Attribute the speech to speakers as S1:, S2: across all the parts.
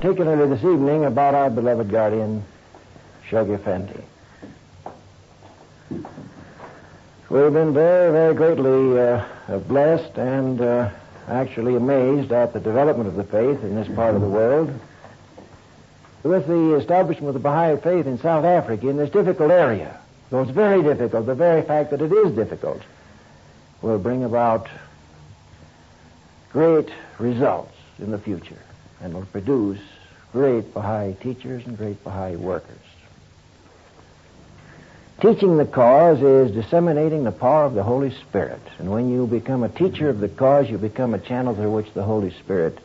S1: particularly this evening, about our beloved guardian, Shoghi Effendi. We've been very, very greatly blessed and actually amazed at the development of the faith in this part of the world. With the establishment of the Baha'i faith in South Africa in this difficult area, though it's very difficult, the very fact that it is difficult will bring about great results in the future and will produce great Baha'i teachers and great Baha'i workers. Teaching the cause is disseminating the power of the Holy Spirit. And when you become a teacher of the cause, you become a channel through which the Holy Spirit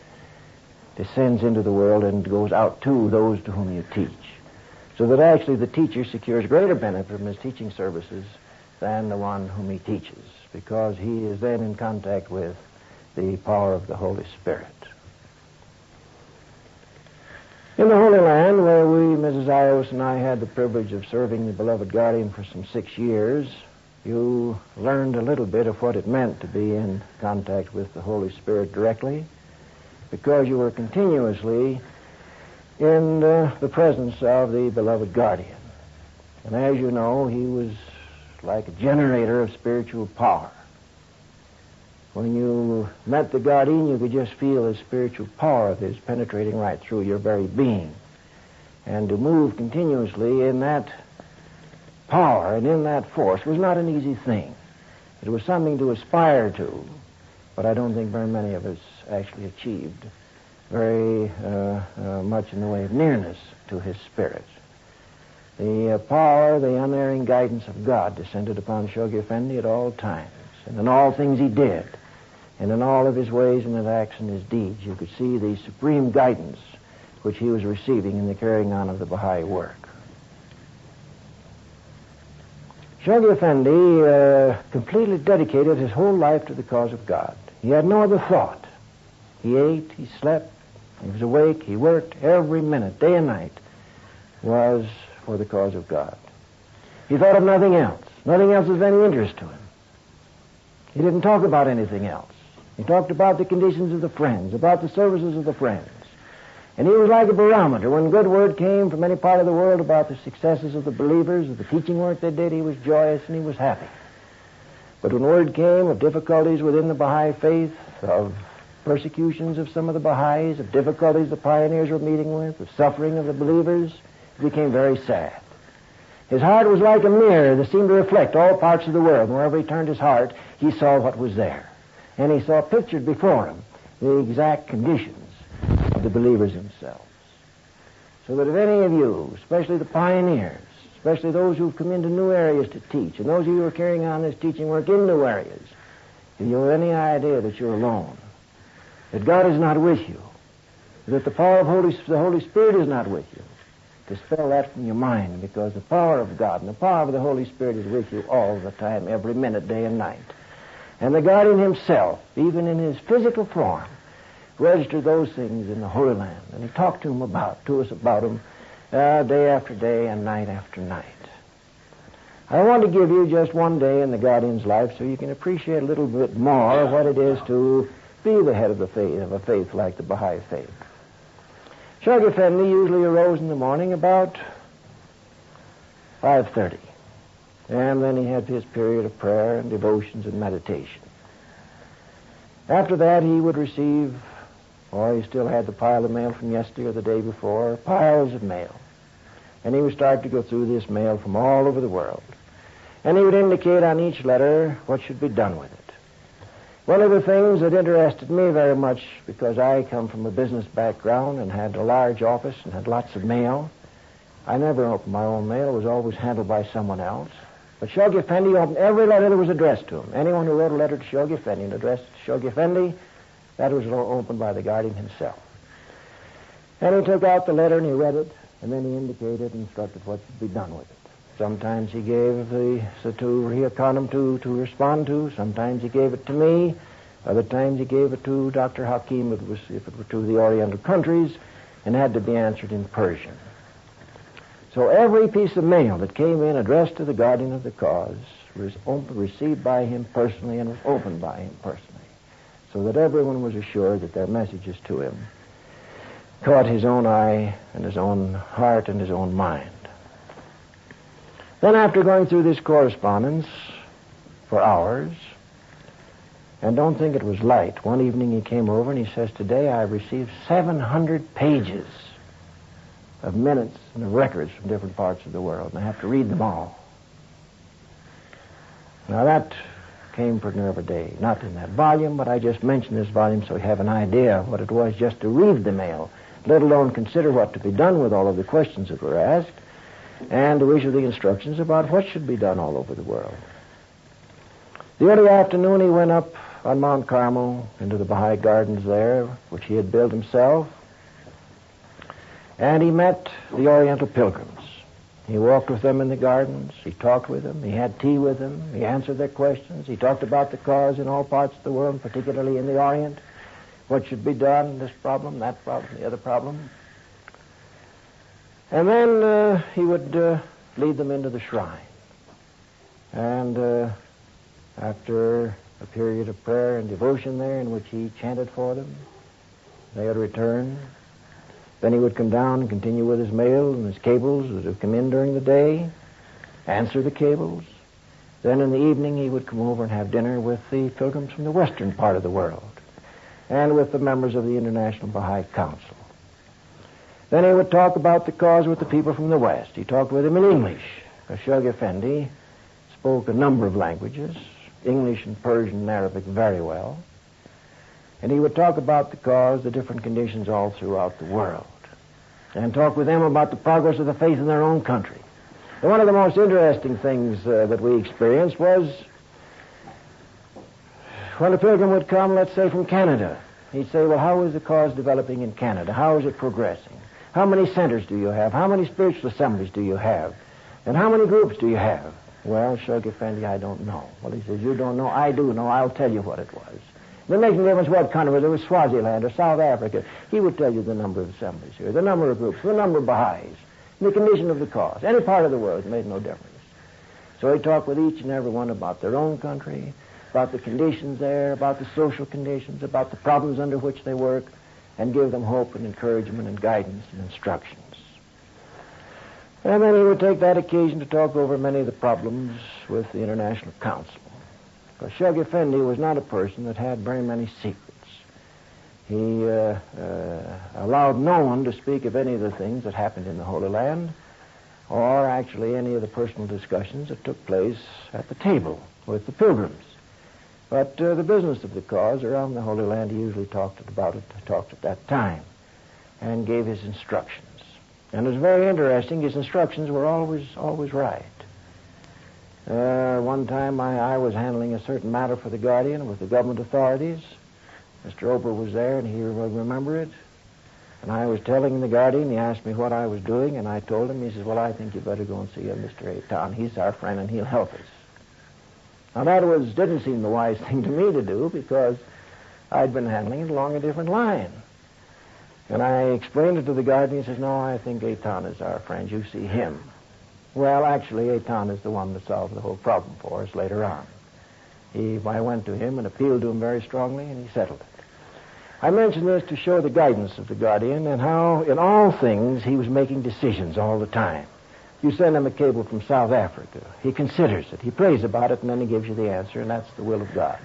S1: descends into the world and goes out to those to whom you teach. So that actually the teacher secures greater benefit from his teaching services than the one whom he teaches, because he is then in contact with the power of the Holy Spirit. In the Holy Land, where we, Mrs. Ioas and I, had the privilege of serving the beloved guardian for some 6 years, you learned a little bit of what it meant to be in contact with the Holy Spirit directly, because you were continuously in the presence of the beloved guardian. And as you know, he was like a generator of spiritual power. When you met the guardian, you could just feel the spiritual power of his penetrating right through your very being. And to move continuously in that power and in that force was not an easy thing. It was something to aspire to, but I don't think very many of us actually achieved very much in the way of nearness to his spirit. The power, the unerring guidance of God descended upon Shoghi Effendi at all times, and in all things he did. And in all of his ways and his acts and his deeds, you could see the supreme guidance which he was receiving in the carrying on of the Baha'i work. Shoghi Effendi completely dedicated his whole life to the cause of God. He had no other thought. He ate, he slept, he was awake, he worked every minute, day and night, was for the cause of God. He thought of nothing else. Nothing else was of any interest to him. He didn't talk about anything else. He talked about the conditions of the friends, about the services of the friends. And he was like a barometer. When good word came from any part of the world about the successes of the believers, of the teaching work they did, he was joyous and he was happy. But when word came of difficulties within the Baha'i faith, of persecutions of some of the Baha'is, of difficulties the pioneers were meeting with, of suffering of the believers, he became very sad. His heart was like a mirror that seemed to reflect all parts of the world. Wherever he turned his heart, he saw what was there. And he saw pictured before him the exact conditions of the believers themselves. So that if any of you, especially the pioneers, especially those who've come into new areas to teach, and those of you who are carrying on this teaching work in new areas, if you have any idea that you're alone, that God is not with you, that the power of the Holy Spirit is not with you, dispel that from your mind, because the power of God and the power of the Holy Spirit is with you all the time, every minute, day and night. And the guardian himself, even in his physical form, registered those things in the Holy Land. And he talked to us about them day after day and night after night. I want to give you just one day in the guardian's life so you can appreciate a little bit more what it is to be the head of the faith, of a faith like the Baha'i faith. Shoghi Effendi usually arose in the morning about 5:30. And then he had his period of prayer and devotions and meditation. After that, he would receive, or he still had the pile of mail from yesterday or the day before, piles of mail. And he would start to go through this mail from all over the world. And he would indicate on each letter what should be done with it. One of the things that interested me very much, because I come from a business background and had a large office and had lots of mail, I never opened my own mail. It was always handled by someone else. But Shoghi Effendi opened every letter that was addressed to him. Anyone who wrote a letter to Shoghi Effendi and addressed it to Shoghi Effendi, that was opened by the guardian himself. And he took out the letter and he read it, and then he indicated and instructed what should be done with it. Sometimes he gave he account to respond to. Sometimes he gave it to me. Other times he gave it to Dr. Hakim if it were to the Oriental countries, and had to be answered in Persian. So every piece of mail that came in addressed to the guardian of the cause was received by him personally and was opened by him personally, so that everyone was assured that their messages to him caught his own eye and his own heart and his own mind. Then after going through this correspondence for hours, and don't think it was light, one evening he came over and he says, "Today I've received 700 pages of minutes and of records from different parts of the world, and I have to read them all." Now that came for another day, not in that volume, but I just mentioned this volume so you have an idea of what it was just to read the mail, let alone consider what to be done with all of the questions that were asked, and to issue the instructions about what should be done all over the world. The early afternoon he went up on Mount Carmel into the Baha'i Gardens there, which he had built himself, and he met the Oriental pilgrims. He walked with them in the gardens, he talked with them, he had tea with them, he answered their questions, he talked about the cause in all parts of the world, particularly in the Orient, what should be done, this problem, that problem, the other problem. And then he would lead them into the shrine. And after a period of prayer and devotion there in which he chanted for them, they would return. Then he would come down and continue with his mail and his cables that would come in during the day, answer the cables. Then in the evening he would come over and have dinner with the pilgrims from the western part of the world and with the members of the International Baha'i Council. Then he would talk about the cause with the people from the west. He talked with them in English, because Shoghi Effendi spoke a number of languages, English and Persian and Arabic very well. And he would talk about the cause, the different conditions all throughout the world, and talk with them about the progress of the faith in their own country. And one of the most interesting things that we experienced was when a pilgrim would come, let's say from Canada, he'd say, "Well, how is the cause developing in Canada? How is it progressing? How many centers do you have? How many spiritual assemblies do you have? And how many groups do you have?" "Well, Shoghi Effendi, I don't know." "Well," he says, "you don't know. I do know. I'll tell you what it was." It makes no difference what country, whether it was Swaziland or South Africa. He would tell you the number of assemblies here, the number of groups, the number of Baha'is, the condition of the cause. Any part of the world, it made no difference. So he talked with each and every one about their own country, about the conditions there, about the social conditions, about the problems under which they work, and give them hope and encouragement and guidance and instructions. And then he would take that occasion to talk over many of the problems with the International Council. Because Shoghi Effendi was not a person that had very many secrets. He allowed no one to speak of any of the things that happened in the Holy Land, or actually any of the personal discussions that took place at the table with the pilgrims. But the business of the cause around the Holy Land, he usually talked at that time, and gave his instructions. And it was very interesting. His instructions were always right. One time I was handling a certain matter for the Guardian with the government authorities. Mr. Ober was there, and he will remember it. And I was telling the Guardian, he asked me what I was doing, and I told him, he says, "Well, I think you better go and see Mr. Eitan. He's our friend, and he'll help us." Now, that didn't seem the wise thing to me to do, because I'd been handling it along a different line. And I explained it to the Guardian. He says, "No, I think Eitan is our friend. You see him." Well, actually, Eitan is the one that solved the whole problem for us later on. I went to him and appealed to him very strongly, and he settled it. I mention this to show the guidance of the Guardian and how, in all things, he was making decisions all the time. You send him a cable from South Africa. He considers it. He prays about it, and then he gives you the answer, and that's the will of God.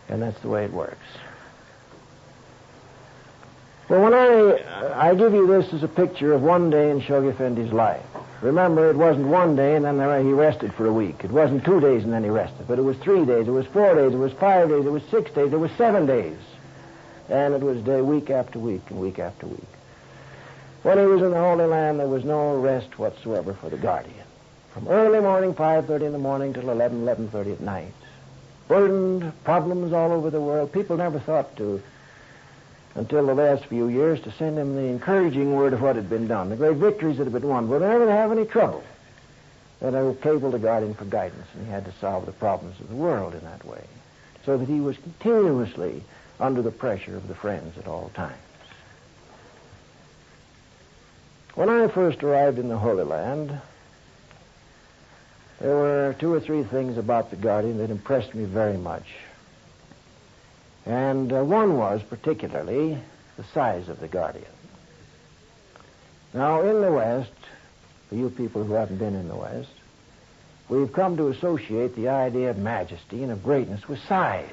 S1: And that's the way it works. Well, when I give you this as a picture of one day in Shoghi Effendi's life. Remember, it wasn't one day and then he rested for a week. It wasn't 2 days and then he rested. But it was 3 days, it was 4 days, it was 5 days, it was 6 days, it was 7 days. And it was week after week and week after week. When he was in the Holy Land, there was no rest whatsoever for the Guardian. From early morning, 5:30 in the morning, till 11:30 at night. Burdened, problems all over the world. People never thought to, until the last few years, to send him the encouraging word of what had been done, the great victories that had been won. But whenever they have any trouble, then I would cable the Guardian for guidance, and he had to solve the problems of the world in that way, so that he was continuously under the pressure of the friends at all times. When I first arrived in the Holy Land, there were 2 or 3 things about the Guardian that impressed me very much. And one was particularly the size of the Guardian. Now, in the West, for you people who haven't been in the West, we've come to associate the idea of majesty and of greatness with size.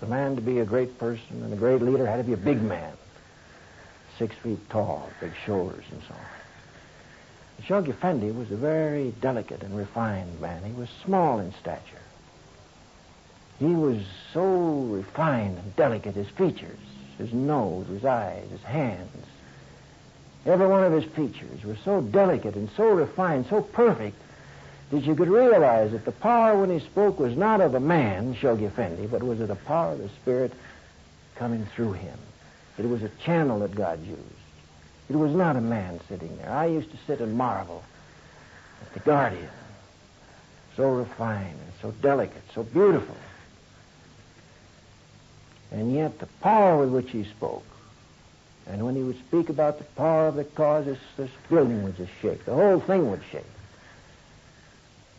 S1: A man to be a great person and a great leader had to be a big man, 6 feet tall, big shoulders and so on. Shoghi Effendi was a very delicate and refined man. He was small in stature. He was so refined and delicate, his features, his nose, his eyes, his hands. Every one of his features was so delicate and so refined, so perfect, that you could realize that the power when he spoke was not of a man, Shoghi Effendi, but was of the power of the Spirit coming through him. It was a channel that God used. It was not a man sitting there. I used to sit and marvel at the guardian, so refined and so delicate, so beautiful. And yet the power with which he spoke, and when he would speak about the power of the cause, this building would just shake. The whole thing would shake.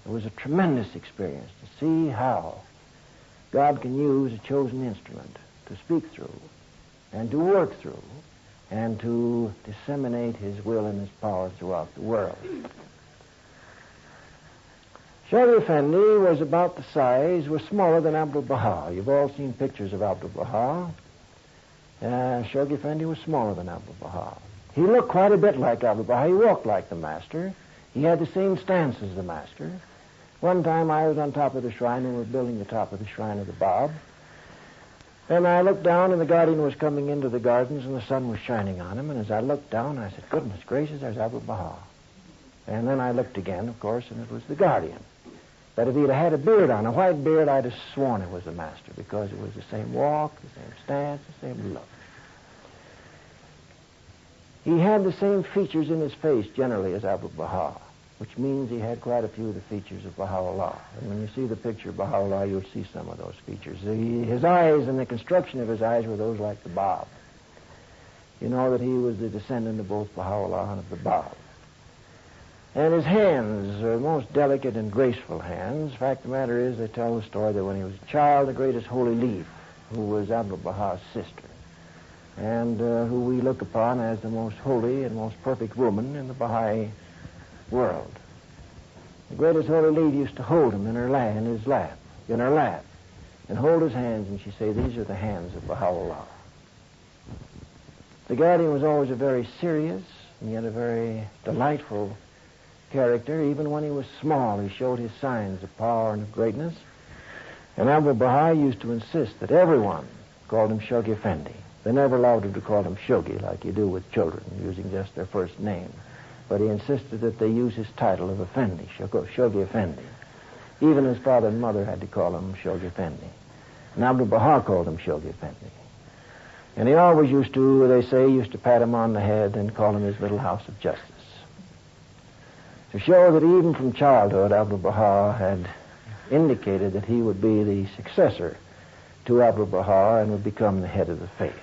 S1: It was a tremendous experience to see how God can use a chosen instrument to speak through and to work through and to disseminate his will and his power throughout the world. Shoghi Effendi was about the size, was smaller than Abdu'l-Baha. You've all seen pictures of Abdu'l-Baha. Shoghi Effendi was smaller than Abdu'l-Baha. He looked quite a bit like Abdu'l-Baha. He walked like the master. He had the same stance as the master. One time I was on top of the shrine, and we were building the top of the shrine of the Bab. And I looked down, and the guardian was coming into the gardens, and the sun was shining on him. And as I looked down, I said, goodness gracious, there's Abdu'l-Baha. And then I looked again, of course, and it was the guardian. But if he'd had a beard on, a white beard, I'd have sworn it was the master, because it was the same walk, the same stance, the same look. He had the same features in his face, generally, as Abdu'l-Baha, which means he had quite a few of the features of Baha'u'llah. And when you see the picture of Baha'u'llah, you'll see some of those features. His eyes and the construction of his eyes were those like the Bab. You know that he was the descendant of both Baha'u'llah and of the Bab. And his hands are most delicate and graceful hands. The fact of the matter is, they tell the story that when he was a child, the greatest holy leaf, who was Abdu'l-Baha's sister, and who we look upon as the most holy and most perfect woman in the Baha'i world. The greatest holy leaf used to hold him in her lap, and hold his hands, and she'd say, these are the hands of Baha'u'llah. The guardian was always a very serious and yet a very delightful character. Even when he was small, he showed his signs of power and of greatness. And Abdu'l-Baha used to insist that everyone called him Shoghi Effendi. They never allowed him to call him Shoghi like you do with children, using just their first name. But he insisted that they use his title of Effendi, Shoghi Effendi. Even his father and mother had to call him Shoghi Effendi. And Abdu'l-Baha called him Shoghi Effendi. And he always used to pat him on the head and call him his little house of justice. To show that even from childhood, Abdu'l-Baha had indicated that he would be the successor to Abdu'l-Baha and would become the head of the faith.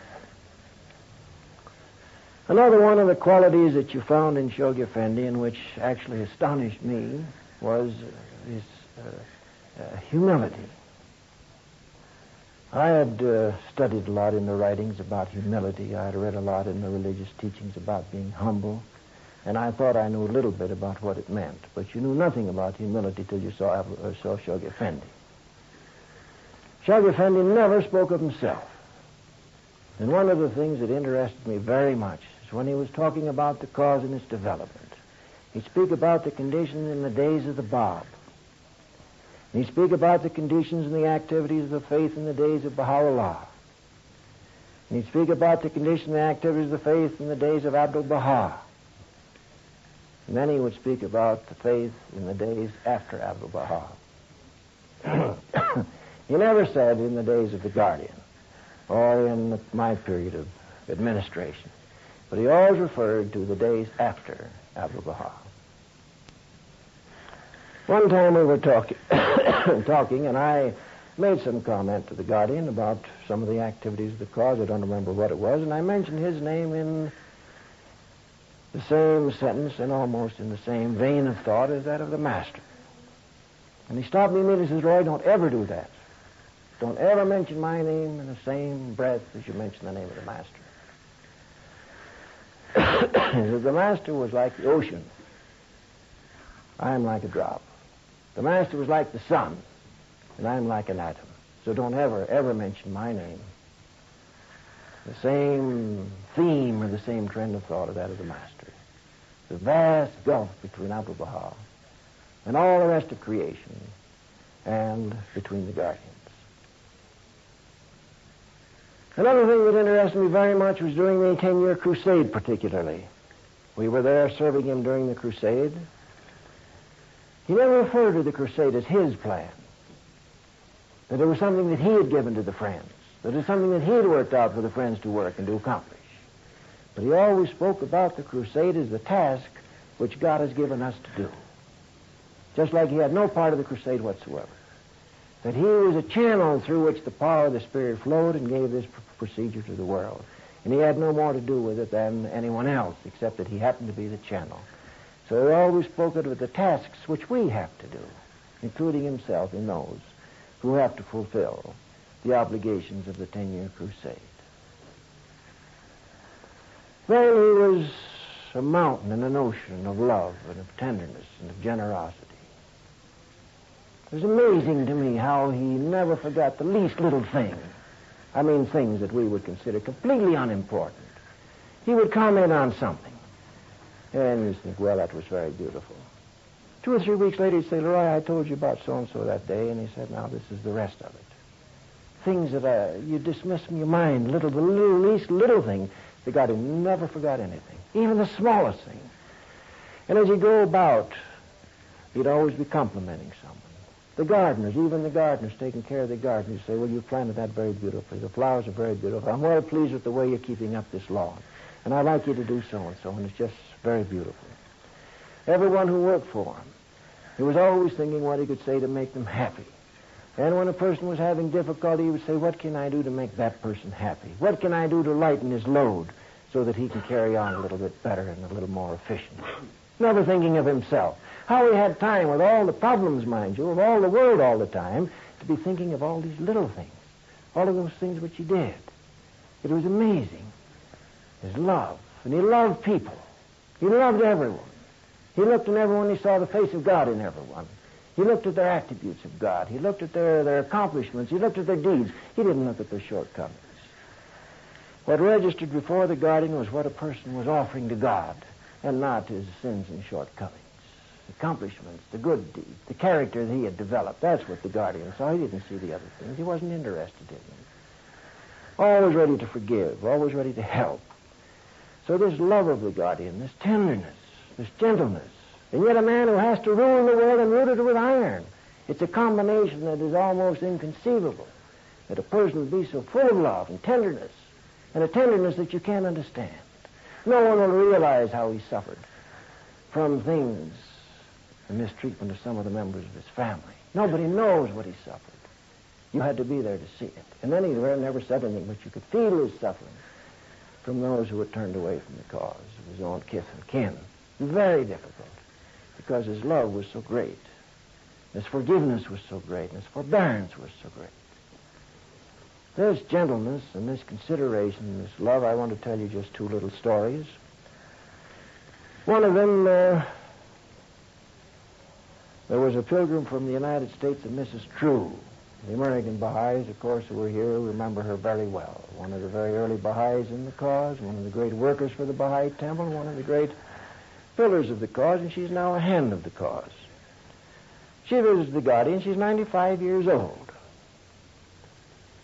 S1: Another one of the qualities that you found in Shoghi Effendi, and which actually astonished me, was his humility. I had studied a lot in the writings about humility. I had read a lot in the religious teachings about being humble. And I thought I knew a little bit about what it meant. But you knew nothing about humility till you saw Shoghi Effendi. Shoghi Effendi never spoke of himself. And one of the things that interested me very much is when he was talking about the cause and its development. He'd speak about the conditions in the days of the Bab. And he'd speak about the conditions and the activities of the faith in the days of Baha'u'llah. And he'd speak about the conditions and the activities of the faith in the days of Abdu'l-Baha. And then he would speak about the faith in the days after Abdu'l-Baha. He never said in the days of the guardian or in my period of administration, but he always referred to the days after Abdu'l-Baha. One time we were talking, and I made some comment to the guardian about some of the activities of the cause. I don't remember what it was, and I mentioned his name in the same sentence and almost in the same vein of thought as that of the master. And he stopped me immediately and says, Roy, don't ever do that. Don't ever mention my name in the same breath as you mention the name of the master. that the Master was like the ocean. I am like a drop. The Master was like the sun, and I am like an atom. So don't ever mention my name. The same theme or the same trend of thought of that of the Master. The vast gulf between Abdul Baha and all the rest of creation and between the guardians. Another thing that interested me very much was during the 10-year crusade particularly. We were there serving him during the crusade. He never referred to the crusade as his plan. That it was something that he had given to the friends. That it was something that he had worked out for the friends to work and to accomplish. But he always spoke about the crusade as the task which God has given us to do. Just like he had no part of the crusade whatsoever. That he was a channel through which the power of the Spirit flowed and gave this procedure to the world. And he had no more to do with it than anyone else, except that he happened to be the channel. So he always spoke of the tasks which we have to do, including himself in those who have to fulfill the obligations of the 10-year crusade. Then he was a mountain and an ocean of love and of tenderness and of generosity. It was amazing to me how he never forgot the least little thing. I mean, things that we would consider completely unimportant. He would comment on something, and you'd think, well, that was very beautiful. 2 or 3 weeks later, he'd say, Leroy, I told you about so-and-so that day, and he said, now this is the rest of it. Things that you dismiss from your mind, the least little thing. The guardian never forgot anything, even the smallest thing. And as he'd go about, he'd always be complimenting someone. The gardeners, even the gardeners, taking care of the garden, he'd say, well, you planted that very beautifully. The flowers are very beautiful. I'm well pleased with the way you're keeping up this lawn. And I'd like you to do so-and-so, and it's just very beautiful. Everyone who worked for him, he was always thinking what he could say to make them happy. And when a person was having difficulty, he would say, what can I do to make that person happy? What can I do to lighten his load so that he can carry on a little bit better and a little more efficient? Never thinking of himself. How he had time with all the problems, mind you, of all the world all the time, to be thinking of all these little things, all of those things which he did. It was amazing. His love. And he loved people. He loved everyone. He looked in everyone, he saw the face of God in everyone. He looked at their attributes of God. He looked at their accomplishments. He looked at their deeds. He didn't look at their shortcomings. What registered before the guardian was what a person was offering to God, and not his sins and shortcomings. Accomplishments, the good deeds, the character that he had developed. That's what the guardian saw. He didn't see the other things. He wasn't interested in them. Always ready to forgive, always ready to help. So this love of the guardian, this tenderness, this gentleness, and yet a man who has to rule the world and rule it with iron. It's a combination that is almost inconceivable, that a person would be so full of love and tenderness, and a tenderness that you can't understand. No one will realize how he suffered from things, the mistreatment of some of the members of his family. Nobody knows what he suffered. You had to be there to see it. And then he never said anything, but you could feel his suffering from those who had turned away from the cause of his own kith and kin. Very difficult, because his love was so great. His forgiveness was so great, and his forbearance was so great. This gentleness and this consideration and this love, I want to tell you just 2 little stories. One of them, there was a pilgrim from the United States, a Mrs. True. The American Baha'is, of course, who were here, remember her very well. One of the very early Baha'is in the cause, one of the great workers for the Baha'i Temple, one of the great pillars of the cause, and she's now a hand of the cause. She visits the guardian. She's 95 years old.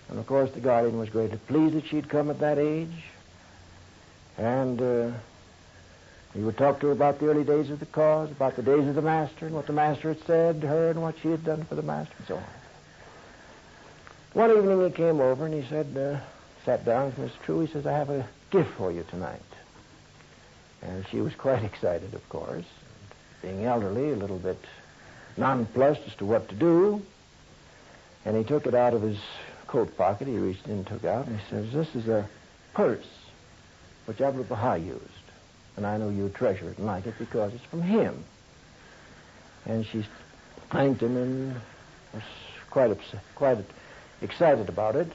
S1: And, of course, the guardian was greatly pleased that she'd come at that age. And he would talk to her about the early days of the cause, about the days of the Master, and what the Master had said to her and what she had done for the Master, and so on. One evening he came over and he said, sat down with Miss True. He says, I have a gift for you tonight. And she was quite excited, of course. Being elderly, a little bit nonplussed as to what to do. And he took it out of his coat pocket. He reached in and took out, and he says, this is a purse which Abdul Baha used. And I know you treasure it and like it because it's from him. And she thanked him and was quite excited about it.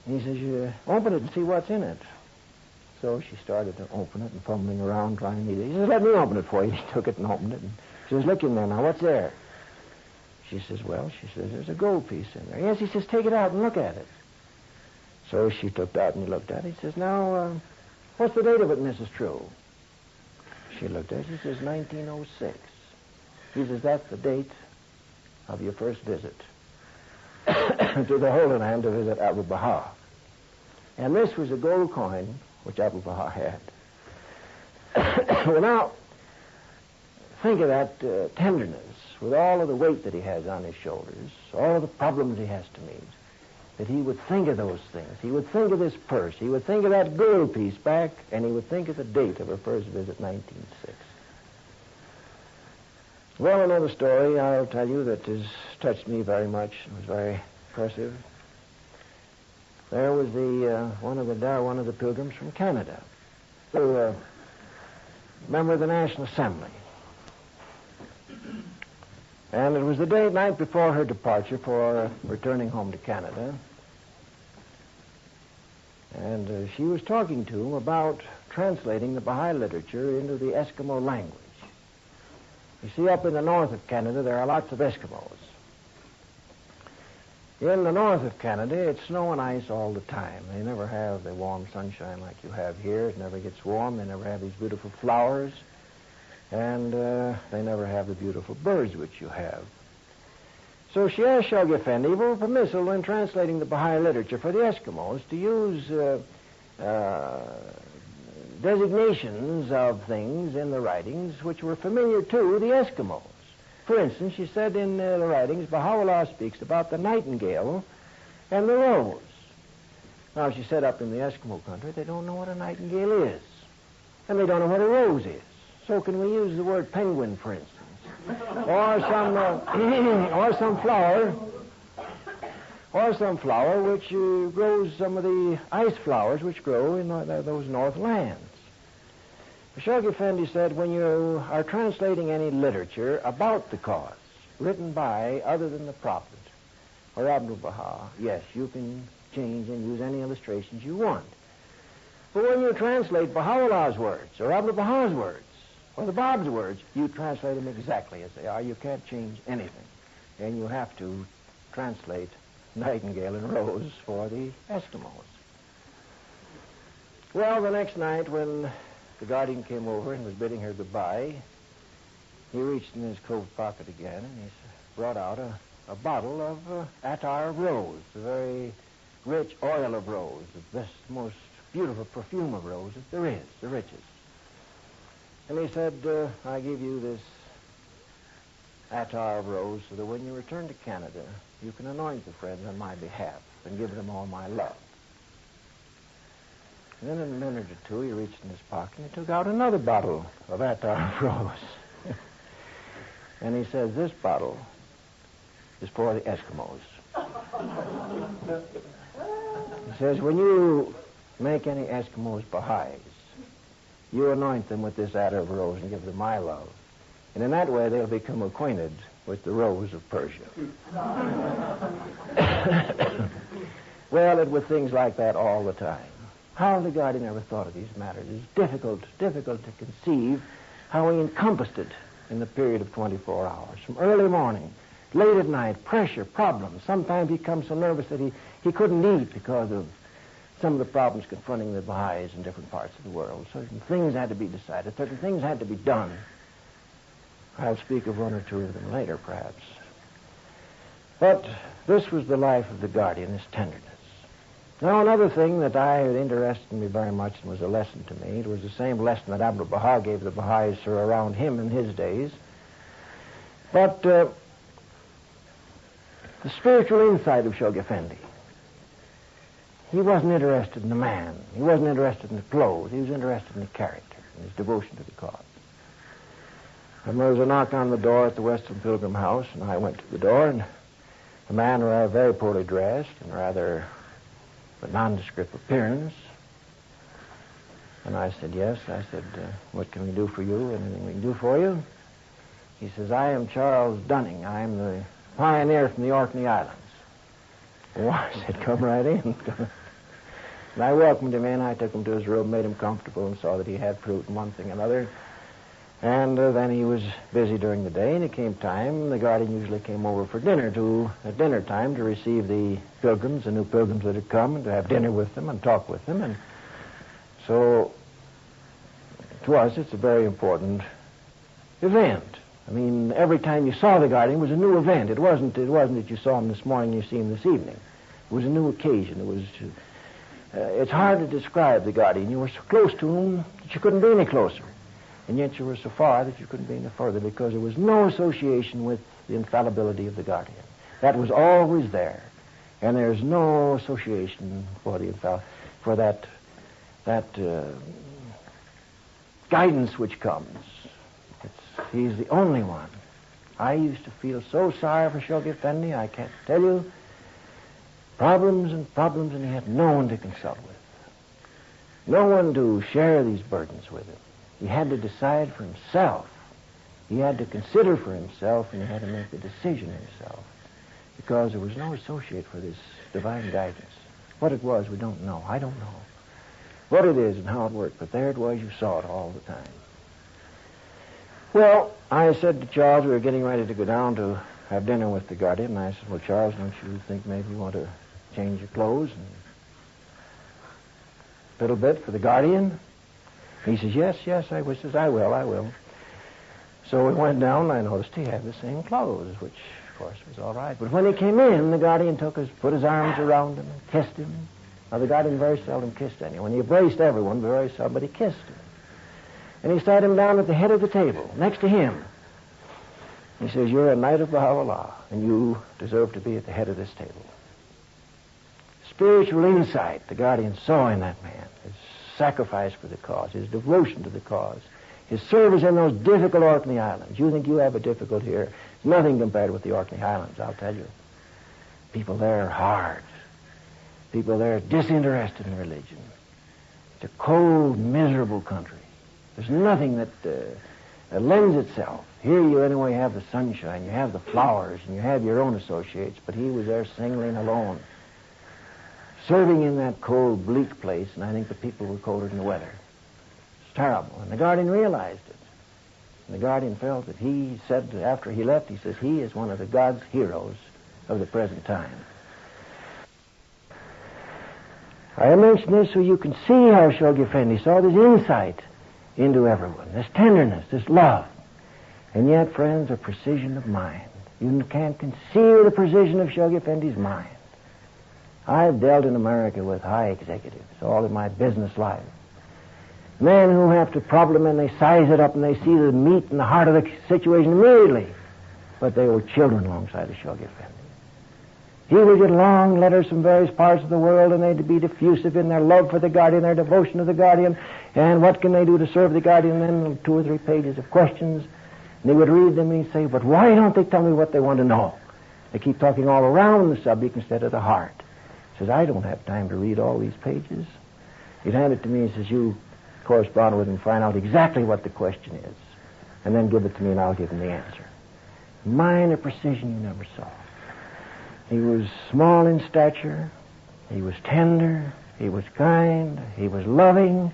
S1: And he says, you open it and see what's in it. So she started to open it and fumbling around trying to eat it. He says, let me open it for you. He took it and opened it. And she says, look in there now. What's there? She says, there's a gold piece in there. Yes, he says, take it out and look at it. So she took it out and he looked at it. He says, now, what's the date of it, Mrs. True? She looked at it. She says, 1906. He says, that's the date of your first visit to the Holy Land to visit Abdul Baha. And this was a gold coin which Abdul Baha had. Well, now, think of that tenderness with all of the weight that he has on his shoulders, all of the problems he has to meet, that he would think of those things. He would think of this purse. He would think of that gold piece back, and he would think of the date of her first visit, 1906. Well, another story I'll tell you that has touched me very much and was very impressive. There was one of the pilgrims from Canada, a member of the National Assembly. And it was the night before her departure for returning home to Canada. And she was talking to him about translating the Baha'i literature into the Eskimo language. You see, up in the north of Canada, there are lots of Eskimos. In the north of Canada, it's snow and ice all the time. They never have the warm sunshine like you have here. It never gets warm. They never have these beautiful flowers. And they never have the beautiful birds which you have. So she asked Shoghi Effendi for permission in translating the Baha'i literature for the Eskimos to use designations of things in the writings which were familiar to the Eskimos. For instance, she said in the writings, Baha'u'llah speaks about the nightingale and the rose. Now, she said up in the Eskimo country, they don't know what a nightingale is. And they don't know what a rose is. So can we use the word penguin, for instance? Or some flower which grows some of the ice flowers which grow in those north lands. Shoghi Effendi said, when you are translating any literature about the cause, written by other than the Prophet or Abdul Baha, yes, you can change and use any illustrations you want. But when you translate Baha'u'llah's words or Abdul Baha's words or the Bab's words, you translate them exactly as they are. You can't change anything. And you have to translate nightingale and rose for the Eskimos. Well, the next night when the guardian came over and was bidding her goodbye, he reached in his coat pocket again and he brought out a bottle of attar of rose, a very rich oil of rose, the best, most beautiful perfume of rose that there is, the richest. And he said, I give you this attar of rose so that when you return to Canada, you can anoint the friends on my behalf and give them all my love. And then in a minute or two, he reached in his pocket and he took out another bottle of attar of rose. And he says, this bottle is for the Eskimos. He says, when you make any Eskimos Baha'is, you anoint them with this attar of rose and give them my love. And in that way, they'll become acquainted with the rose of Persia. Well, it was things like that all the time. How the guardian ever thought of these matters is difficult to conceive how he encompassed it in the period of 24 hours. From early morning, late at night, pressure, problems. Sometimes he becomes so nervous that he couldn't eat because of some of the problems confronting the Baha'is in different parts of the world. Certain things had to be decided. Certain things had to be done. I'll speak of one or two of them later, perhaps. But this was the life of the guardian, his tenderness. Now, another thing that had interested me very much and was a lesson to me, it was the same lesson that Abdul Baha gave the Baha'is who were around him in his days. But the spiritual insight of Shoghi Effendi. He wasn't interested in the man. He wasn't interested in the clothes. He was interested in the character and his devotion to the cause. And there was a knock on the door at the Western Pilgrim House, and I went to the door, and a man very poorly dressed and rather a nondescript appearance. And I said, yes. I said, what can we do for you? Anything we can do for you? He says, I am Charles Dunning. I am the pioneer from the Orkney Islands. Oh, I said, come right in. And I welcomed him in. I took him to his room, made him comfortable, and saw that he had fruit and one thing and another. And then he was busy during the day, and it came time. The guardian usually came over for dinner at dinner time to receive the pilgrims, the new pilgrims that had come, and to have dinner with them and talk with them. And so, to us, it's a very important event. I mean, every time you saw the guardian was a new event. It wasn't that you saw him this morning, you see him this evening. It was a new occasion. It was. It's hard to describe the guardian. You were so close to him that you couldn't be any closer. And yet you were so far that you couldn't be any further because there was no association with the infallibility of the guardian. That was always there. And there's no association for that guidance which comes. He's the only one. I used to feel so sorry for Shoghi Effendi, I can't tell you. Problems, and he had no one to consult with. No one to share these burdens with him. He had to decide for himself. He had to consider for himself, and he had to make the decision himself. Because there was no associate for this divine guidance. What it was, we don't know. I don't know what it is and how it worked, but there it was. You saw it all the time. Well, I said to Charles, we were getting ready to go down to have dinner with the guardian, and I said, well, Charles, don't you think maybe you want to change your clothes and a little bit for the guardian? He says, yes, I says, I will. So we went down, and I noticed he had the same clothes, which, of course, was all right. But when he came in, the guardian put his arms around him and kissed him. Now, the guardian very seldom kissed anyone. He embraced everyone, very seldom, but he kissed him. And he sat him down at the head of the table, next to him. He says, you're a knight of Baha'u'llah, and you deserve to be at the head of this table. Spiritual insight the guardian saw in that man, his sacrifice for the cause, his devotion to the cause, his service in those difficult Orkney Islands. You think you have a difficult here. It's nothing compared with the Orkney Islands, I'll tell you. People there are hard. People there are disinterested in religion. It's a cold, miserable country. There's nothing that lends itself. Here you anyway have the sunshine, you have the flowers, and you have your own associates, but he was there singly and alone, serving in that cold, bleak place, and I think the people were colder than the weather. It's terrible. And the guardian realized it. And the guardian felt that he said, after he left, he says, he is one of the God's heroes of the present time. I mention this so you can see how Shoghi Effendi saw this insight into everyone, this tenderness, this love. And yet, friends, a precision of mind. You can't conceal the precision of Shoghi Effendi's mind. I've dealt in America with high executives all in my business life. Men who have to problem and they size it up and they see the meat and the heart of the situation immediately. But they were children alongside of Shoghi Effendi. He would get long letters from various parts of the world, and they'd be diffusive in their love for the guardian, their devotion to the guardian, and what can they do to serve the guardian? Then 2 or 3 pages of questions. And he would read them and he'd say, but why don't they tell me what they want to know? They keep talking all around the subject instead of the heart. He says, I don't have time to read all these pages. He'd hand it to me and says, you correspond with him, find out exactly what the question is, and then give it to me and I'll give him the answer. Minor precision you never saw. He was small in stature, he was tender, he was kind, he was loving,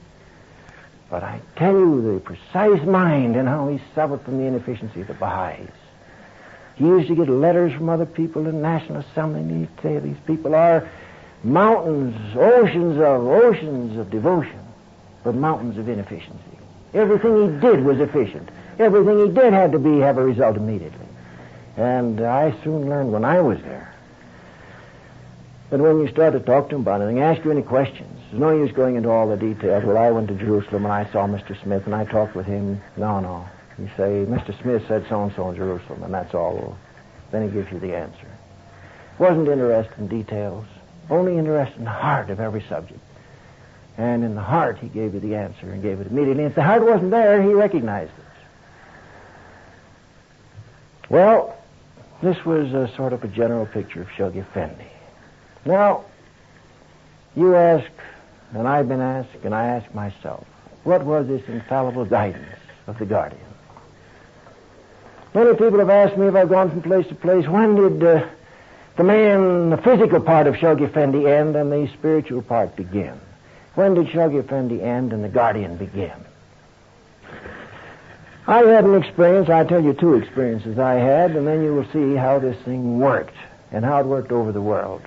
S1: but I tell you the precise mind and how he suffered from the inefficiency of the Baha'is. He used to get letters from other people in National Assembly, and he'd say these people are mountains, oceans of devotion, but mountains of inefficiency. Everything he did was efficient. Everything he did had to have a result immediately. And I soon learned when I was there that when you start to talk to him about anything, ask you any questions. There's no use going into all the details. Well, I went to Jerusalem and I saw Mr. Smith and I talked with him. No. You say, Mr. Smith said so-and-so in Jerusalem, and that's all. Then he gives you the answer. Wasn't interested in details, only interested in the heart of every subject. And in the heart, he gave you the answer and gave it immediately. And if the heart wasn't there, he recognized it. Well, this was a sort of a general picture of Shoghi Effendi. Now, you ask, and I've been asked, and I ask myself, what was this infallible guidance of the guardian? Many people have asked me if I've gone from place to place, when did the physical part of Shoghi Effendi end and the spiritual part begin? When did Shoghi Effendi end and the Guardian begin? I had an experience. I'll tell you two experiences I had, and then you will see how this thing worked and how it worked over the world.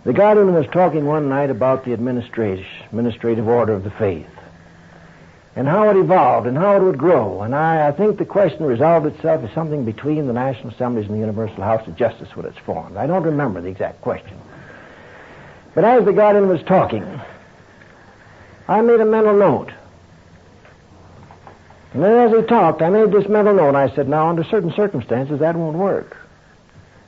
S1: The Guardian was talking one night about the administrative order of the faith and how it evolved and how it would grow. And I think the question resolved itself as something between the National Assemblies and the Universal House of Justice when it's formed. I don't remember the exact question. But as the Guardian was talking, I made a mental note. And then as he talked, I made this mental note. I said, now, under certain circumstances, that won't work.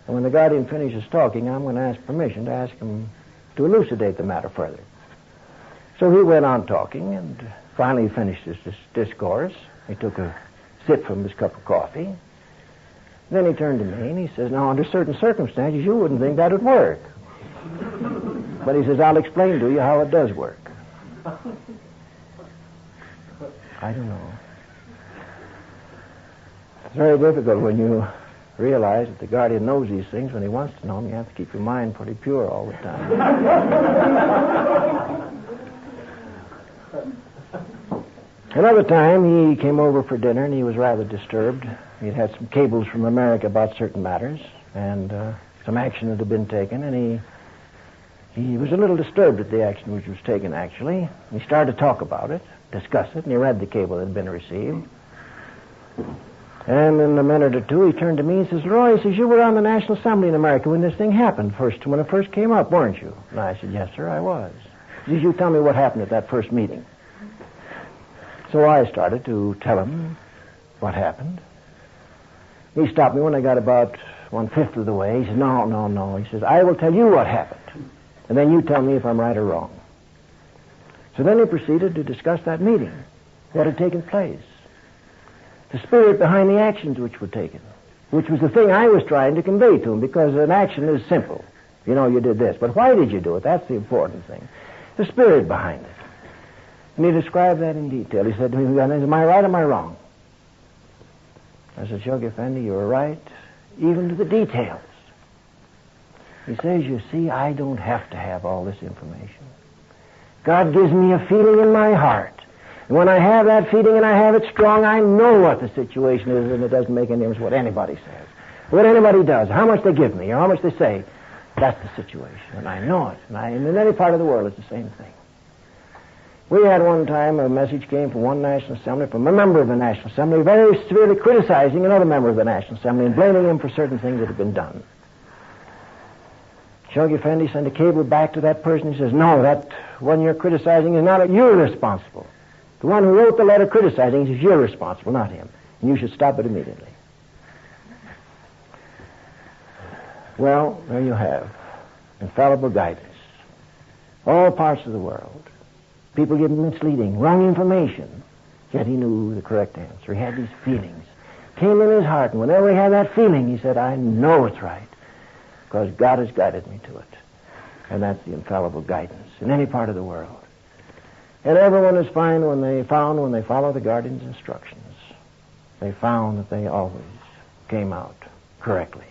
S1: And when the Guardian finishes talking, I'm going to ask permission to ask him to elucidate the matter further. So he went on talking, and finally he finished his discourse. He took a sip from his cup of coffee. Then he turned to me, and he says, now, under certain circumstances, you wouldn't think that would work. But he says, I'll explain to you how it does work. I don't know. It's very difficult when you realize that the Guardian knows these things. When he wants to know them, you have to keep your mind pretty pure all the time. Another time, he came over for dinner, and he was rather disturbed. He'd had some cables from America about certain matters, and some action that had been taken, and he was a little disturbed at the action which was taken, actually. He started to talk about it, discuss it, and he read the cable that had been received. And in a minute or two, he turned to me and says, Leroy, he says, you were on the National Assembly in America when this thing happened, when it first came up, weren't you? And I said, yes, sir, I was. He says, you tell me what happened at that first meeting. So I started to tell him what happened. He stopped me when I got about 1/5 of the way. He said, no. He says, I will tell you what happened, and then you tell me if I'm right or wrong. So then he proceeded to discuss that meeting, what had taken place, the spirit behind the actions which were taken, which was the thing I was trying to convey to him, because an action is simple. You know, you did this, but why did you do it? That's the important thing. The spirit behind it. And he described that in detail. He said to me, am I right or am I wrong? I said, Shoghi Effendi, you were right, even to the details. He says, you see, I don't have to have all this information. God gives me a feeling in my heart. And when I have that feeling and I have it strong, I know what the situation is, and it doesn't make any difference what anybody says, what anybody does, how much they give me, or how much they say. That's the situation, and I know it. And in any part of the world, it's the same thing. We had one time a message came from one National Assembly, from a member of the National Assembly, very severely criticizing another member of the National Assembly and blaming him for certain things that had been done. Shoghi Effendi sent a cable back to that person. He says, no, that one you're criticizing is not, you're responsible. The one who wrote the letter criticizing says, you're responsible, not him. And you should stop it immediately. Well, there you have infallible guidance. All parts of the world. People give him misleading, wrong information. Yet he knew the correct answer. He had these feelings. Came in his heart, and whenever he had that feeling, he said, I know it's right, because God has guided me to it. And that's the infallible guidance in any part of the world. And everyone is fine when they follow the Guardian's instructions. They found that they always came out correctly.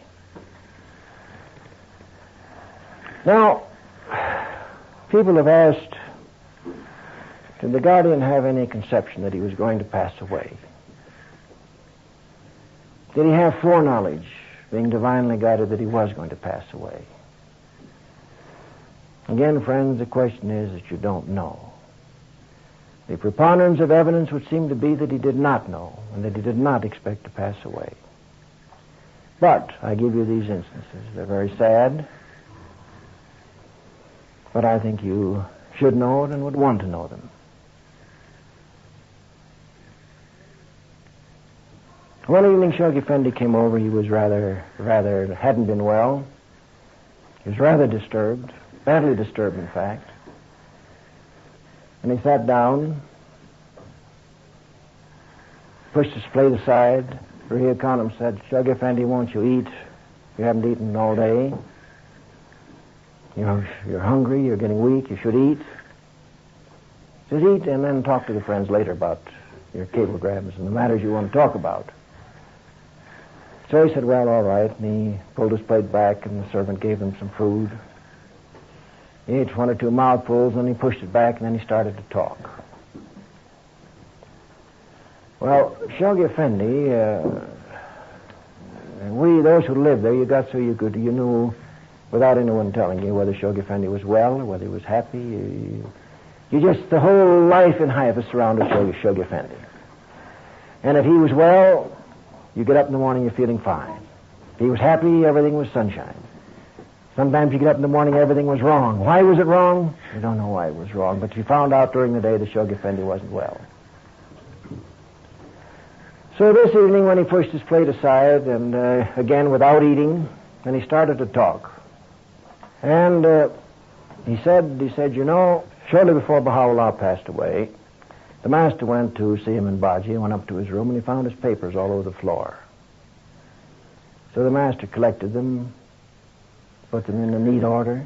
S1: Now, people have asked, did the Guardian have any conception that he was going to pass away? Did he have foreknowledge, being divinely guided, that he was going to pass away? Again, friends, the question is that you don't know. The preponderance of evidence would seem to be that he did not know and that he did not expect to pass away. But I give you these instances. They're very sad, but I think you should know it and would want to know them. One evening, Shoghi Effendi came over. He was rather hadn't been well. He was rather disturbed, badly disturbed, in fact. And he sat down, pushed his plate aside. Ria Khanum said, Shoghi Effendi, won't you eat? You haven't eaten all day. You're hungry, you're getting weak, you should eat. He says, eat and then talk to the friends later about your cablegrams and the matters you want to talk about. So he said, well, all right, and he pulled his plate back, and the servant gave him some food. He ate one or two mouthfuls, and then he pushed it back, and then he started to talk. Well, Shoghi Effendi, those who lived there, you got so you knew without anyone telling you whether Shoghi Effendi was well or whether he was happy. The whole life in Haifa surrounded Shoghi Effendi. And if he was well, you get up in the morning, you're feeling fine. If he was happy, everything was sunshine. Sometimes you get up in the morning, everything was wrong. Why was it wrong? You don't know why it was wrong, but you found out during the day that Shoghi Effendi wasn't well. So this evening, when he pushed his plate aside, and again without eating, and he started to talk. And he said, shortly before Baha'u'llah passed away, the master went to see him in Baji, and went up to his room, and he found his papers all over the floor. So the master collected them, put them in a neat order,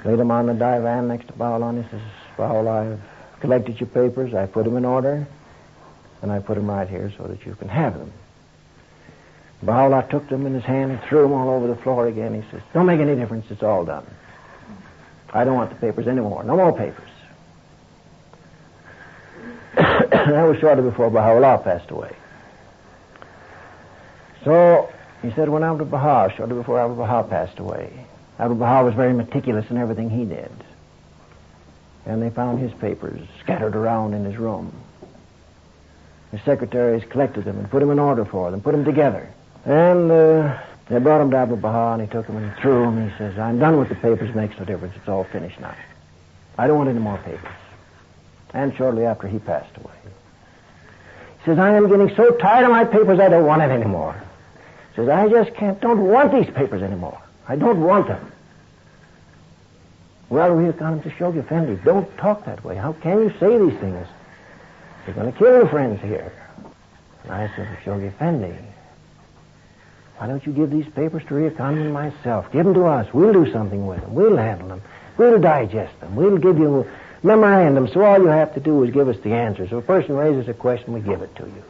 S1: laid them on the divan next to Baha'u'llah, and he says, Baha'u'llah, I've collected your papers, I put them in order, and I put them right here so that you can have them. Baha'u'llah took them in his hand and threw them all over the floor again. He says, don't make any difference, it's all done. I don't want the papers anymore, no more papers. That was shortly before Baha'u'llah passed away. So, he said, when Abdul Baha, shortly before Abdul Baha passed away, Abdul Baha was very meticulous in everything he did. And they found his papers scattered around in his room. His secretaries collected them and put them in order for them, put them together. And they brought him to Abdul Baha, and he took them and he threw them. He says, I'm done with the papers, makes no difference, it's all finished now. I don't want any more papers. And shortly after, he passed away. He says, I am getting so tired of my papers, I don't want it anymore. He says, I just don't want these papers anymore. I don't want them. Well, we have gone to Shoghi Effendi. Don't talk that way. How can you say these things? You're going to kill your friends here. And I said to Shoghi Effendi, why don't you give these papers to Ria Khan and myself? Give them to us. We'll do something with them. We'll handle them. We'll digest them. We'll give you memorandum, so all you have to do is give us the answers. So if a person raises a question, we give it to you.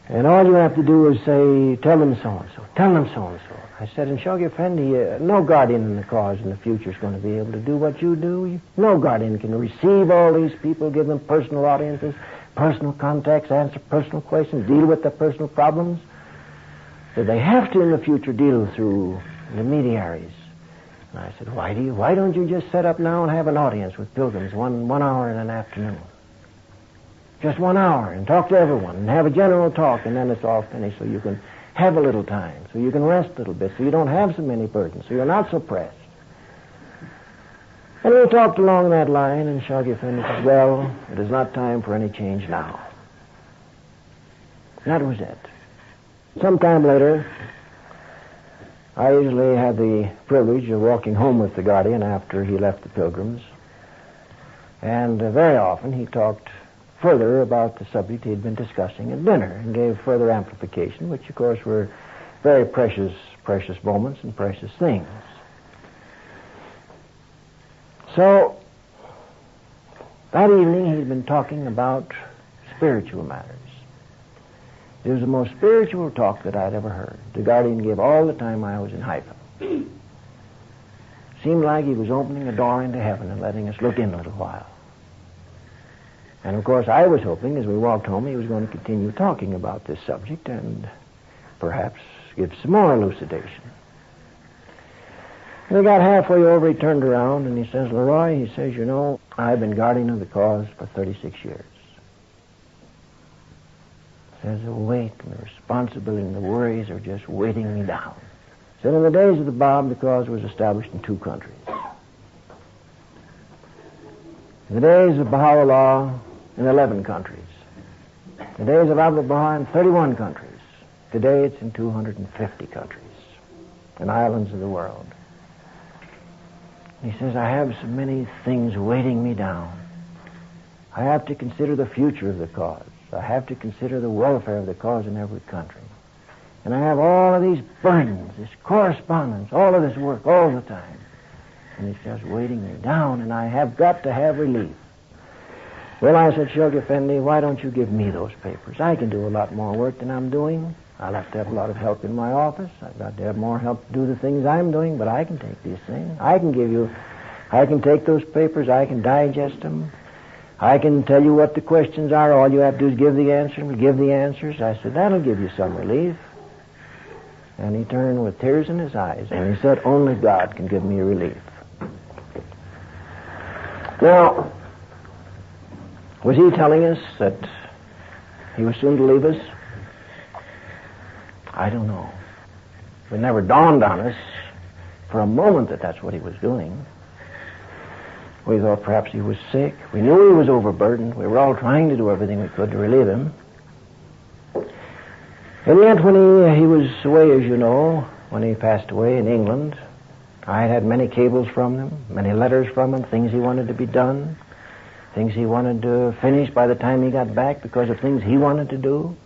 S1: And all you have to do is say, tell them so-and-so, tell them so-and-so. I said, and Shoghi Effendi, no guardian in the cause in the future is going to be able to do what you do. No guardian can receive all these people, give them personal audiences, personal contacts, answer personal questions, deal with their personal problems. So they have to in the future deal through intermediaries. And I said, why don't you just set up now and have an audience with pilgrims, one hour in an afternoon? Just 1 hour, and talk to everyone, and have a general talk, and then it's all finished, so you can have a little time, so you can rest a little bit, so you don't have so many burdens, so you're not so pressed. And we talked along that line, and Shoghi Effendi said, well, it is not time for any change now. That was it. Sometime later, I usually had the privilege of walking home with the guardian after he left the pilgrims, and very often he talked further about the subject he had been discussing at dinner and gave further amplification, which of course were very precious moments and precious things. So, that evening he'd been talking about spiritual matters. It was the most spiritual talk that I'd ever heard. The guardian gave all the time I was in Haifa. Seemed like he was opening a door into heaven and letting us look in a little while. And of course I was hoping as we walked home he was going to continue talking about this subject and perhaps give some more elucidation. And we got halfway over, he turned around and he says, Leroy, he says, I've been guardian of the cause for 36 years. He says, the weight and the responsibility and the worries are just weighting me down. He said, in the days of the Bab, the cause was established in 2 countries. In the days of Baha'u'llah, in 11 countries. In the days of Abdul Baha, in 31 countries. Today it's in 250 countries and islands of the world. He says, I have so many things weighting me down. I have to consider the future of the cause. I have to consider the welfare of the cause in every country. And I have all of these burdens, this correspondence, all of this work, all the time. And it's just weighting me down, and I have got to have relief. Well, I said, Shoghi Effendi, why don't you give me those papers? I can do a lot more work than I'm doing. I'll have to have a lot of help in my office. I've got to have more help to do the things I'm doing, but I can take these things. I can take those papers, I can digest them. I can tell you what the questions are. All you have to do is give the answer, and we give the answers. I said, that'll give you some relief. And he turned with tears in his eyes, and he said, only God can give me relief. Now, was he telling us that he was soon to leave us? I don't know. It never dawned on us for a moment that that's what he was doing. We thought perhaps he was sick. We knew he was overburdened. We were all trying to do everything we could to relieve him. And yet when he was away, as you know, when he passed away in England, I had many cables from him, many letters from him, things he wanted to be done, things he wanted to finish by the time he got back because of things he wanted to do.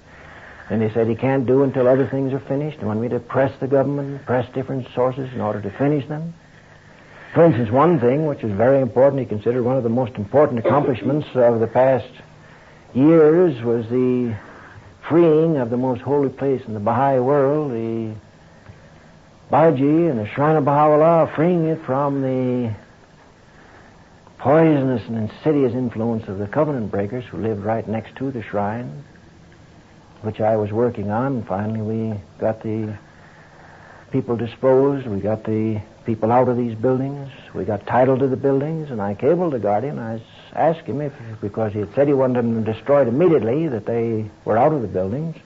S1: And he said he can't do until other things are finished. And want me to press the government, press different sources in order to finish them. For instance, one thing which is very important, he considered one of the most important accomplishments of the past years was the freeing of the most holy place in the Baha'i world, the Baji and the Shrine of Baha'u'llah, freeing it from the poisonous and insidious influence of the covenant breakers who lived right next to the shrine, which I was working on. And finally we got the people disposed, we got the people out of these buildings, we got title to the buildings, and I cabled the Guardian. I asked him if, because he had said he wanted them destroyed immediately, that they were out of the buildings.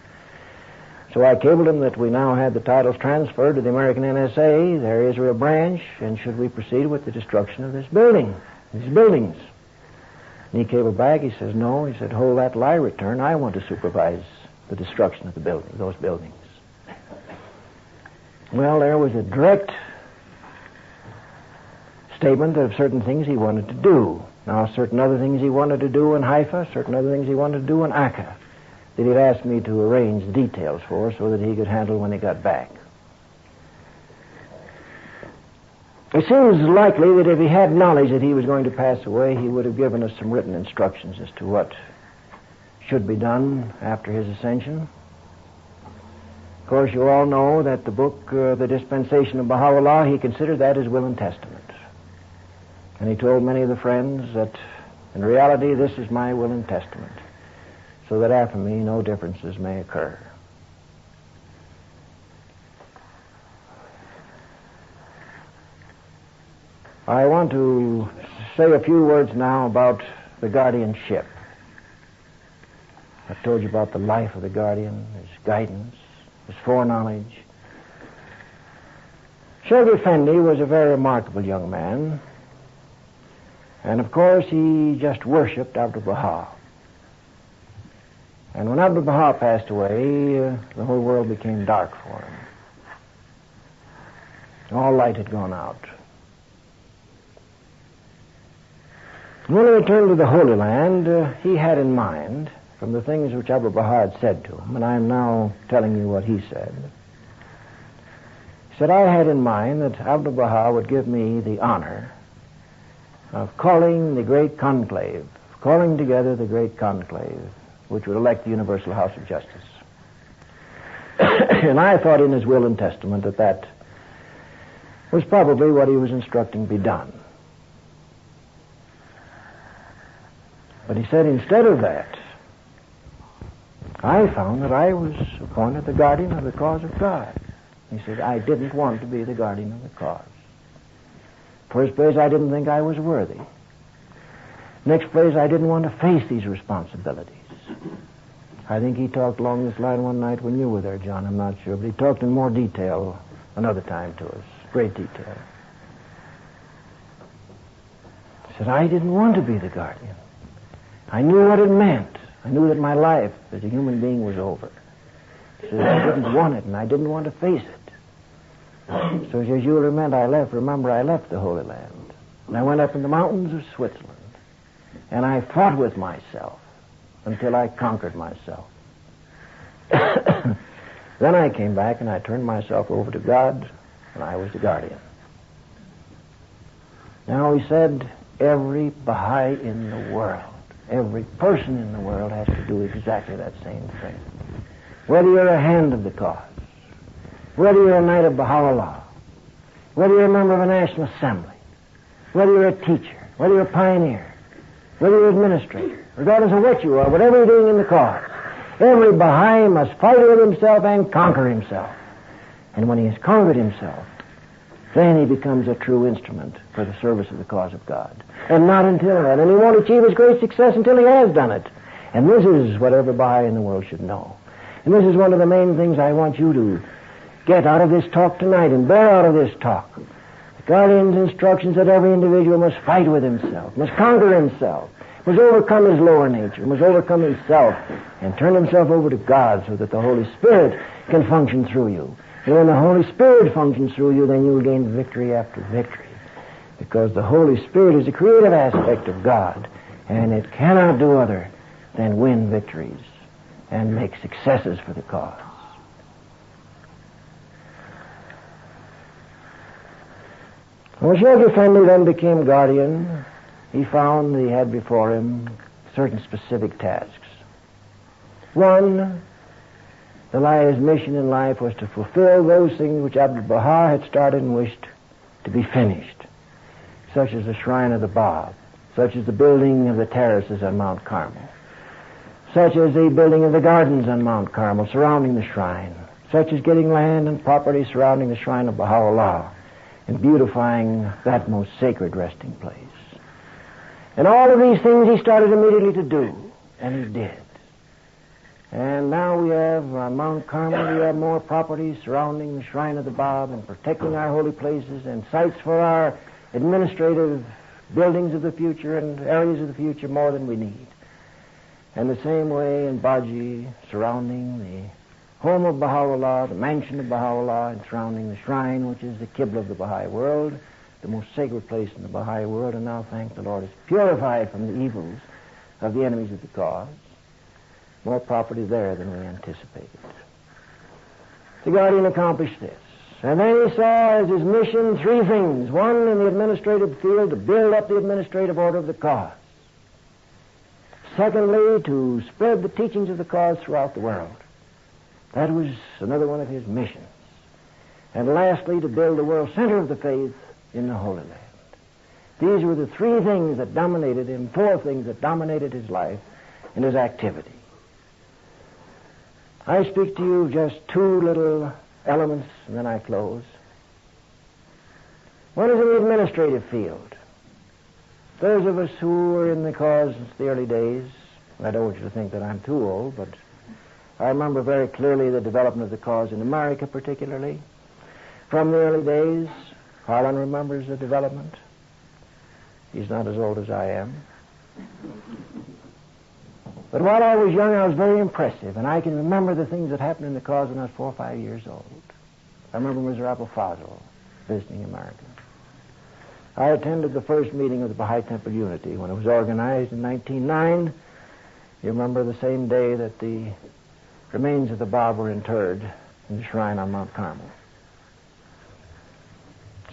S1: So I cabled him that we now had the titles transferred to the American NSA, their Israel branch, and should we proceed with the destruction of these buildings. And he cabled back, he says, no, he said, hold that lie, return. I want to supervise the destruction of the building, those buildings. Well, there was a direct statement of certain things he wanted to do. Now, certain other things he wanted to do in Haifa, certain other things he wanted to do in Akka, that he'd asked me to arrange the details for so that he could handle when he got back. It seems likely that if he had knowledge that he was going to pass away, he would have given us some written instructions as to what should be done after his ascension. Of course, you all know that the book, The Dispensation of Baha'u'llah, he considered that his will and testament. And he told many of the friends that, in reality, this is my will and testament, so that after me no differences may occur. I want to say a few words now about the guardianship. I've told you about the life of the guardian, his guidance, his foreknowledge. Shoghi Effendi was a very remarkable young man. And of course, he just worshipped Abdu'l-Baha. And when Abdu'l-Baha passed away, the whole world became dark for him. All light had gone out. When he returned to the Holy Land, he had in mind, from the things which Abdu'l-Baha had said to him, and I'm now telling you what he said. He said, I had in mind that Abdu'l-Baha would give me the honor of calling the great conclave, calling together the great conclave, which would elect the Universal House of Justice. And I thought in his will and testament that that was probably what he was instructing be done. But he said instead of that, I found that I was appointed the guardian of the cause of God. He said, I didn't want to be the guardian of the cause. First place, I didn't think I was worthy. Next place, I didn't want to face these responsibilities. I think he talked along this line one night when you were there, John, I'm not sure, but he talked in more detail another time to us, great detail. He said, I didn't want to be the guardian. I knew what it meant. I knew that my life as a human being was over. He said, I didn't want it, and I didn't want to face it. So as you'll remember, I left the Holy Land. And I went up in the mountains of Switzerland. And I fought with myself until I conquered myself. Then I came back and I turned myself over to God, and I was the guardian. Now he said, every Baha'i in the world, every person in the world has to do exactly that same thing. whether you're a hand of the cause, whether you're a knight of Baha'u'llah, whether you're a member of a National Assembly, whether you're a teacher, whether you're a pioneer, whether you're an administrator, regardless of what you are, whatever you're doing in the cause, every Baha'i must fight with himself and conquer himself. And when he has conquered himself, then he becomes a true instrument for the service of the cause of God. And not until then. And he won't achieve his great success until he has done it. And this is what every Baha'i in the world should know. And this is one of the main things I want you to get out of this talk tonight and bear out of this talk. The Guardian's instructions that every individual must fight with himself, must conquer himself, must overcome his lower nature, must overcome himself, and turn himself over to God so that the Holy Spirit can function through you. And when the Holy Spirit functions through you, then you will gain victory after victory. Because the Holy Spirit is the creative aspect of God, and it cannot do other than win victories and make successes for the cause. When Shoghi Effendi then became guardian, he found he had before him certain specific tasks. One, his mission in life was to fulfill those things which Abdu'l-Baha had started and wished to be finished, such as the Shrine of the Bab, such as the building of the terraces on Mount Carmel, such as the building of the gardens on Mount Carmel surrounding the shrine, such as getting land and property surrounding the shrine of Baha'u'llah and beautifying that most sacred resting place. And all of these things he started immediately to do, and he did. And now we have on Mount Carmel, we have more properties surrounding the Shrine of the Bab and protecting our holy places and sites for our administrative buildings of the future and areas of the future more than we need. And the same way in Baji, surrounding the home of Baha'u'llah, the mansion of Baha'u'llah, and surrounding the shrine, which is the Qibla of the Baha'i world, the most sacred place in the Baha'i world, and now, thank the Lord, is purified from the evils of the enemies of the cause. More property there than we anticipated. The Guardian accomplished this. And then he saw as his mission three things. One, in the administrative field, to build up the administrative order of the cause. Secondly, to spread the teachings of the cause throughout the world. That was another one of his missions. And lastly, to build the world center of the faith in the Holy Land. These were the three things that dominated him, four things that dominated his life and his activity. I speak to you just two little elements, and then I close. One is in the administrative field. Those of us who were in the cause since the early days, I don't want you to think that I'm too old, but I remember very clearly the development of the cause in America particularly. From the early days, Harlan remembers the development. He's not as old as I am. But while I was young, I was very impressive, and I can remember the things that happened in the cause when I was 4 or 5 years old. I remember Mr. Abul Fazl visiting America. I attended the first meeting of the Baha'i Temple Unity when it was organized in 1909. You remember the same day that the remains of the Bab were interred in the shrine on Mount Carmel.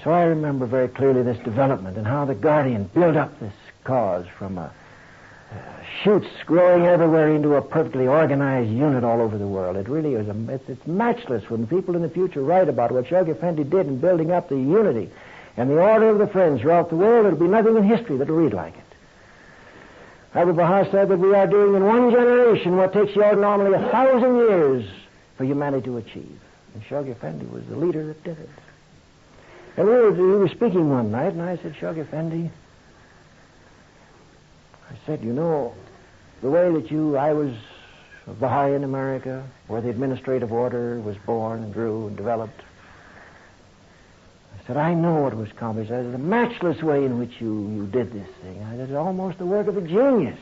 S1: So I remember very clearly this development and how the Guardian built up this cause from shoots growing everywhere into a perfectly organized unit all over the world. It really is it's matchless when people in the future write about what Shoghi Effendi did in building up the unity and the order of the friends throughout the world. There'll be nothing in history that'll read like it. Abdu'l-Baha said that we are doing in one generation what takes you normally 1,000 years for humanity to achieve. And Shoghi Effendi was the leader that did it. And we were speaking one night, and I said, Shoghi Effendi, I said, you know, the way that I was a Baha'i in America, where the administrative order was born and grew and developed. I said, I know what was accomplished. I said, the matchless way in which you did this thing. I said, it's almost the work of a genius,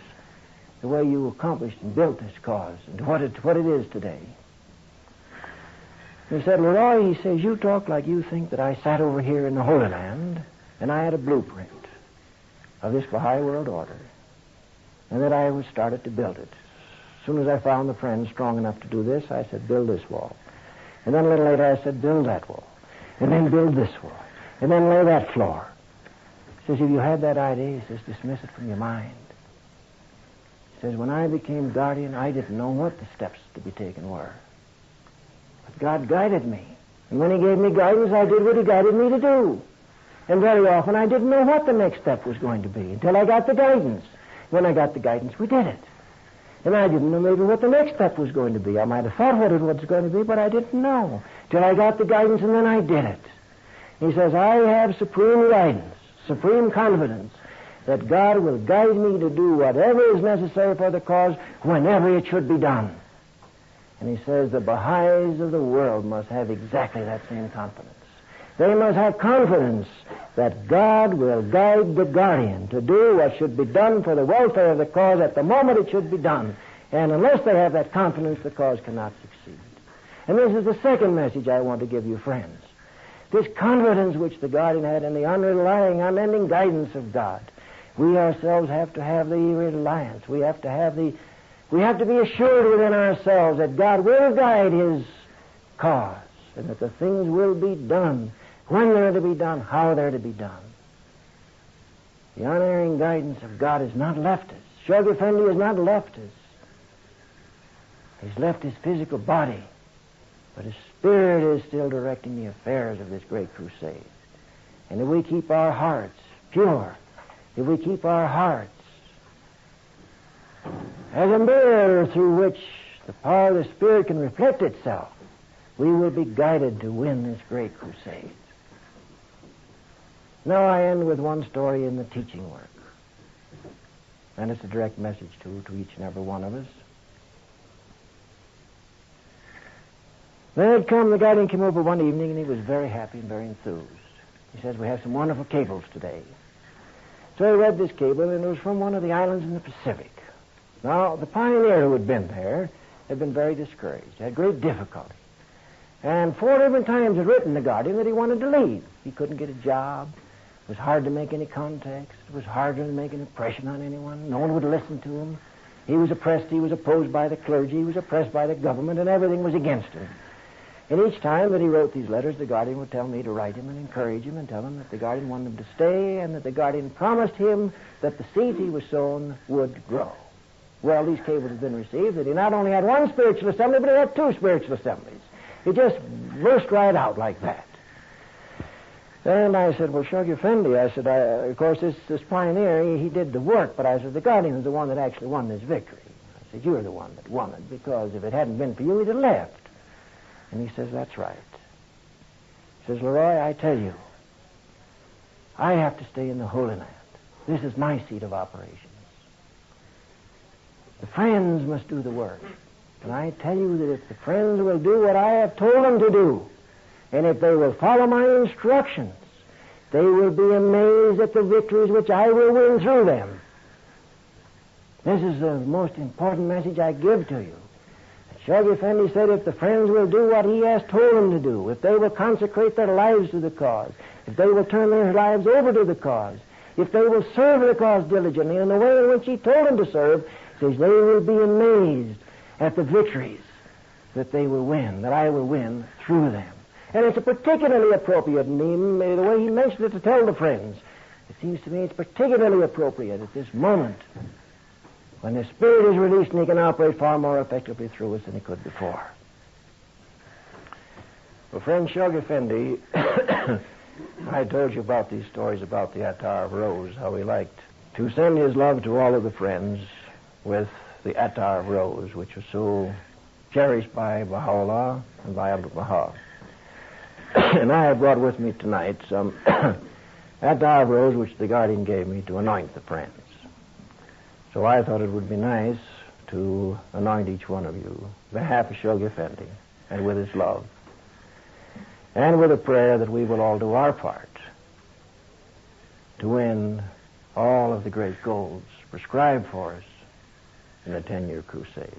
S1: the way you accomplished and built this cause and what it is today. He said, Leroy, he says, you talk like you think that I sat over here in the Holy Land and I had a blueprint of this Baha'i world order, and that I was started to build it. As soon as I found the friends strong enough to do this, I said, build this wall. And then a little later I said, build that wall. And then build this wall. And then lay that floor. He says, if you had that idea, he says, dismiss it from your mind. He says, when I became guardian, I didn't know what the steps to be taken were. But God guided me. And when He gave me guidance, I did what He guided me to do. And very often I didn't know what the next step was going to be until I got the guidance. When I got the guidance, we did it. And I didn't know maybe what the next step was going to be. I might have thought what it was going to be, but I didn't know. Till I got the guidance, and then I did it. He says, I have supreme guidance, supreme confidence that God will guide me to do whatever is necessary for the cause whenever it should be done. And he says the Baha'is of the world must have exactly that same confidence. They must have confidence that God will guide the guardian to do what should be done for the welfare of the cause at the moment it should be done. And unless they have that confidence, the cause cannot succeed. And this is the second message I want to give you, friends. This confidence which the guardian had in the unrelying, unending guidance of God. We ourselves have to have the reliance. We have to be assured within ourselves that God will guide His cause and that the things will be done when they're to be done, how they're to be done. The unerring guidance of God has not left us. Shoghi Effendi has not left us. He's left his physical body, but his spirit is still directing the affairs of this great crusade. And if we keep our hearts pure, if we keep our hearts as a mirror through which the power of the Spirit can reflect itself, we will be guided to win this great crusade. Now I end with one story in the teaching work. And it's a direct message to each and every one of us. The guardian came over one evening, and he was very happy and very enthused. He says, we have some wonderful cables today. So he read this cable, and it was from one of the islands in the Pacific. Now, the pioneer who had been there had been very discouraged, had great difficulty. And 4 different times had written the guardian that he wanted to leave. He couldn't get a job. It was hard to make any contacts. It was hard to make an impression on anyone. No one would listen to him. He was oppressed. He was opposed by the clergy. He was oppressed by the government, and everything was against him. And each time that he wrote these letters, the guardian would tell me to write him and encourage him and tell him that the guardian wanted him to stay and that the guardian promised him that the seed he was sown would grow. Well, these cables had been received that he not only had one spiritual assembly, but he had 2 spiritual assemblies. It just burst right out like that. And I said, well, Shoghi Effendi, I said, of course, this pioneer, he did the work, but I said, the guardian is the one that actually won this victory. I said, you're the one that won it, because if it hadn't been for you, he'd have left. And he says, that's right. He says, Leroy, I tell you, I have to stay in the Holy Land. This is my seat of operations. The friends must do the work. And I tell you that if the friends will do what I have told them to do, and if they will follow my instructions, they will be amazed at the victories which I will win through them. This is the most important message I give to you. Shoghi Effendi said if the friends will do what he has told them to do, if they will consecrate their lives to the cause, if they will turn their lives over to the cause, if they will serve the cause diligently in the way in which he told them to serve, says they will be amazed at the victories that they will win, that I will win through them. And it's a particularly appropriate name, the way he mentioned it to tell the friends. It seems to me it's particularly appropriate at this moment when the Spirit is released and he can operate far more effectively through us than he could before. Well, friend Shoghi Effendi, I told you about these stories about the attar of rose, how he liked to send his love to all of the friends with the attar of rose, which was so cherished by Baha'u'llah and by Abdul Baha. And I have brought with me tonight some attar of rose which the guardian gave me to anoint the friends. So I thought it would be nice to anoint each one of you on behalf of Shoghi Effendi and with his love, and with a prayer that we will all do our part to win all of the great goals prescribed for us in the 10-year crusade.